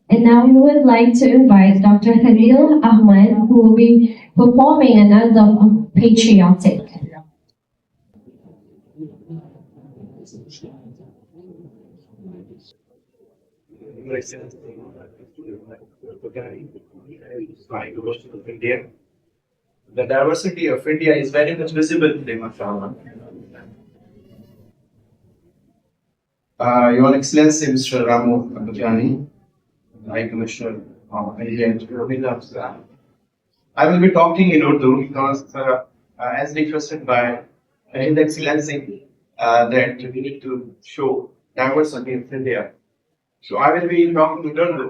And now we would like to invite Dr. Khalil Ahmed, who will be performing an anthem of patriotic. India. The diversity of India is very much visible today, mashallah. Your Excellency, Mr. Ramu Abujani, High Commissioner of India, I will be talking in Urdu because, as requested by His Excellency, that we need to show diversity of India. So I will be talking in Urdu.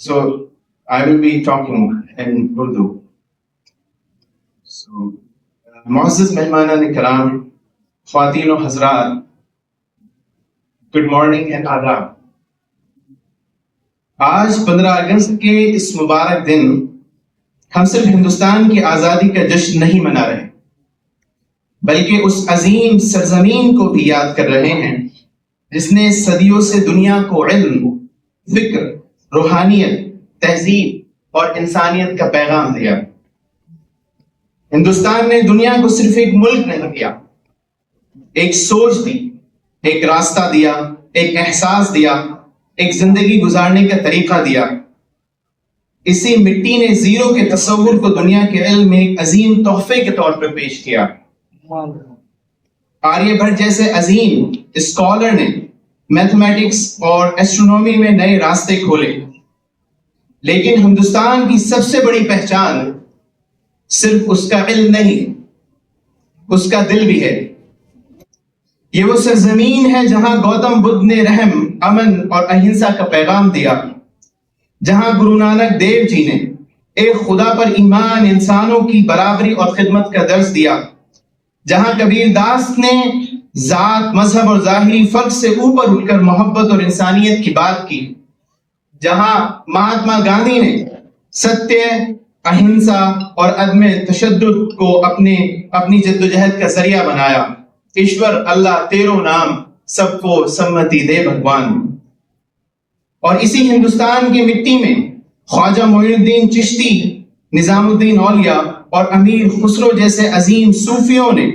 So I will be talking in Urdu. So, معزز مہمانان کرام, خواتین و حضرات, good morning and آداب. آج 15 اگست کے اس مبارک دن ہم صرف ہندوستان کی آزادی کا جشن نہیں منا رہے بلکہ اس عظیم سرزمین کو بھی یاد کر رہے ہیں جس نے صدیوں سے دنیا کو علم، فکر، روحانیت، تہذیب اور انسانیت کا پیغام دیا. ہندوستان نے دنیا کو صرف ایک ملک نہیں دیا، ایک سوچ دی، ایک راستہ دیا، ایک احساس دیا، ایک زندگی گزارنے کا طریقہ دیا. اسی مٹی نے زیرو کے تصور کو دنیا کے علم میں ایک عظیم تحفے کے طور پر پیش کیا. آریہ بھٹ جیسے عظیم اسکالر نے میتھمیٹکس اور ایسٹرونومی میں نئے راستے کھولے. لیکن ہندوستان کی سب سے بڑی پہچان صرف اس کا علم نہیں، اس کا دل بھی ہے. یہ وہ سرزمین ہے جہاں گوتم بدھ نے رحم، امن اور اہنسا کا پیغام دیا، جہاں گرو نانک دیو جی نے ایک خدا پر ایمان، انسانوں کی برابری اور خدمت کا درس دیا، جہاں کبیر داس نے ذات، مذہب اور ظاہری فرق سے اوپر اٹھ کر محبت اور انسانیت کی بات کی، جہاں مہاتما گاندھی نے ستیہ، اہنسا اور عدم تشدد کو اپنی جدوجہد کا ذریعہ بنایا. ایشور اللہ تیرو نام سب کو سمتی دے بھگوان. اور اسی ہندوستان کی مٹی میں خواجہ معین الدین چشتی، نظام الدین اولیاء اور امیر خسرو جیسے عظیم صوفیوں نے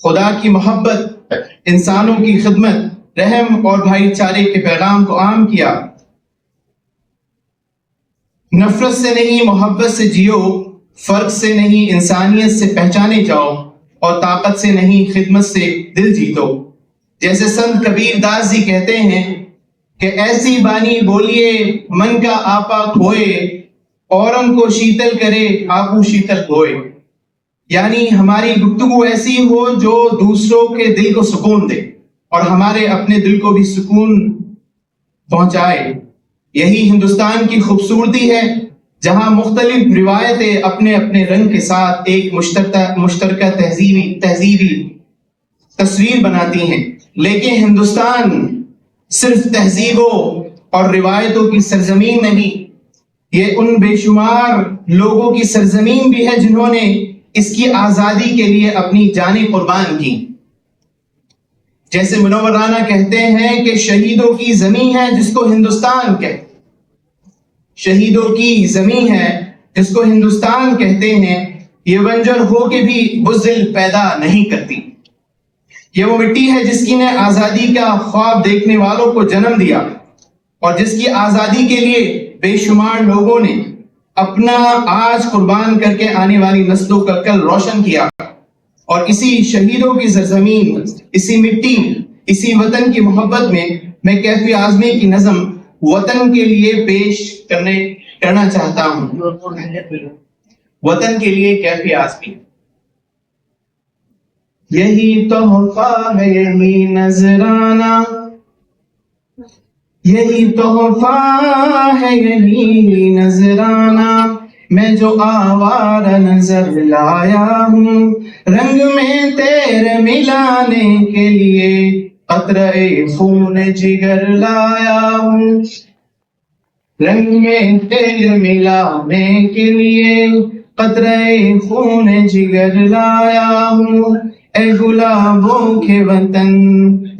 خدا کی محبت، انسانوں کی خدمت، رحم اور بھائی چارے کے پیغام کو عام کیا. نفرت سے نہیں محبت سے جیو، فرق سے نہیں انسانیت سے پہچانے جاؤ، اور طاقت سے نہیں خدمت سے دل جیتو. جیسے سنت کبیر داس جی کہتے ہیں کہ ایسی بانی بولیے من کا آپا کھوئے، اورن کو شیتل کرے آپو شیتل ہوئے. یعنی ہماری گفتگو ایسی ہو جو دوسروں کے دل کو سکون دے اور ہمارے اپنے دل کو بھی سکون پہنچائے. یہی ہندوستان کی خوبصورتی ہے جہاں مختلف روایتیں اپنے اپنے رنگ کے ساتھ ایک مشترکہ تہذیبی تصویر بناتی ہیں. لیکن ہندوستان صرف تہذیبوں اور روایتوں کی سرزمین نہیں، یہ ان بے شمار لوگوں کی سرزمین بھی ہے جنہوں نے اس کی آزادی کے لیے اپنی جانیں قربان کی. جیسے منور رانا کہتے ہیں کہ شہیدوں کی زمین ہے جس کو ہندوستان کہتے، شہیدوں کی زمین ہے جس کو ہندوستان کہتے ہیں، یہ بنجر ہو کے بھی بزدل پیدا نہیں کرتی. یہ وہ مٹی ہے جس کی نے آزادی کا خواب دیکھنے والوں کو جنم دیا اور جس کی آزادی کے لیے بے شمار لوگوں نے اپنا آج قربان کر کے آنے والی نسلوں کا کل روشن کیا. اور اسی شہیدوں کی سرزمین، اسی مٹی، اسی وطن کی محبت میں کیفی اعظمی کی نظم وطن کے لیے پیش کرنا چاہتا ہوں. وطن کے لیے کیفی اعظمی. یہی تحفہ ہے یہی نذرانہ، یہی تحفہ ہے یہی نذرانہ، میں جو آوارہ نظر لایا ہوں، رنگ میں تیرے ملانے کے لیے قطرہ خون جگر لایا ہوں، رنگ میں تیرے ملانے کے لیے قطرے خون جگر لایا ہوں، اے گلابوں کے وطن،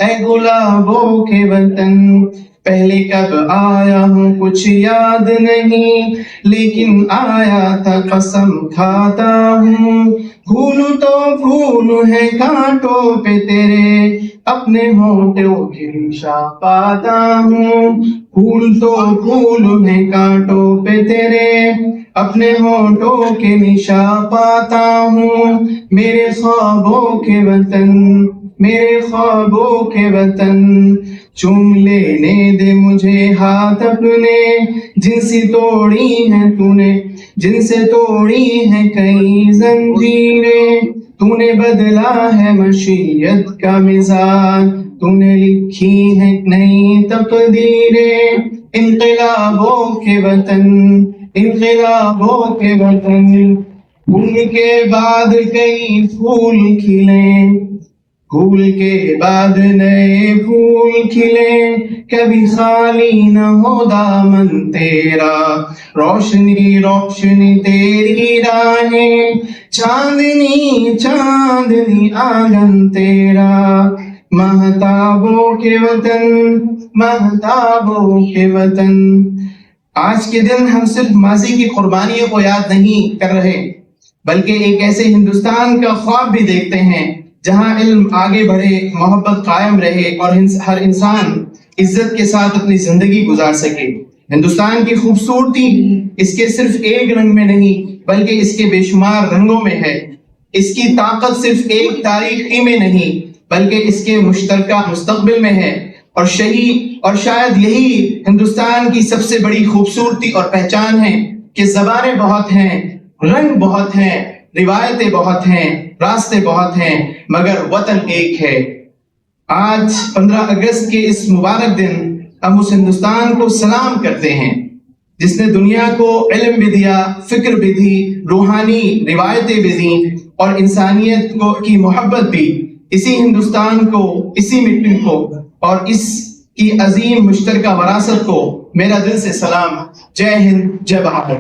اے گلابوں کے وطن، پہلے کب آیا ہوں کچھ یاد نہیں، لیکن آیا تھا قسم کھاتا ہوں، پھول تو پھول ہے کانٹوں پہ تیرے، اپنے ہونٹوں کے نشان پاتا ہوں، پھول تو پھول ہے کانٹوں پہ تیرے، اپنے ہونٹوں کے نشان پاتا ہوں، میرے خوابوں کے وطن، میرے خوابوں کے وطن، چوم لینے دے مجھے ہاتھ اپنے، جن سے توڑی ہیں تو نے، جن سے توڑی ہیں کئی زنجیریں، تو نے بدلا ہے مشیت کا مزاج، تو نے لکھی ہے نئی تقدیریں، انقلابوں کے وطن، انقلابوں کے وطن، ان کے بعد کئی پھول کھلے، پھول کے بعد نئے پھول کھلے، کبھی خالی نہ ہو دامن تیرا، روشنی روشنی تیری راہیں، چاندنی چاندنی آنگن تیرا، مہتابوں کے وطن، مہتابوں کے وطن۔ آج کے دن ہم صرف ماضی کی قربانیوں کو یاد نہیں کر رہے، بلکہ ایک ایسے ہندوستان کا خواب بھی دیکھتے ہیں جہاں علم آگے بڑھے، محبت قائم رہے اور ہر انسان عزت کے ساتھ اپنی زندگی گزار سکے۔ ہندوستان کی خوبصورتی اس کے صرف ایک رنگ میں نہیں بلکہ اس کے بے شمار رنگوں میں ہے، اس کی طاقت صرف ایک تاریخی میں نہیں بلکہ اس کے مشترکہ مستقبل میں ہے، اور شاید یہی ہندوستان کی سب سے بڑی خوبصورتی اور پہچان ہے کہ زبانیں بہت ہیں، رنگ بہت ہیں، روایتیں بہت ہیں، راستے بہت ہیں، مگر وطن ایک ہے۔ آج 15 اگست کے اس مبارک دن ہم اس ہندوستان کو سلام کرتے ہیں جس نے دنیا کو علم بھی دیا، فکر بھی دی، روحانی روایتیں بھی دیں اور انسانیت کی محبت بھی۔ اسی ہندوستان کو، اسی مٹی کو اور اس کی عظیم مشترکہ وراثت کو میرا دل سے سلام۔ جے ہند، جے بہادر۔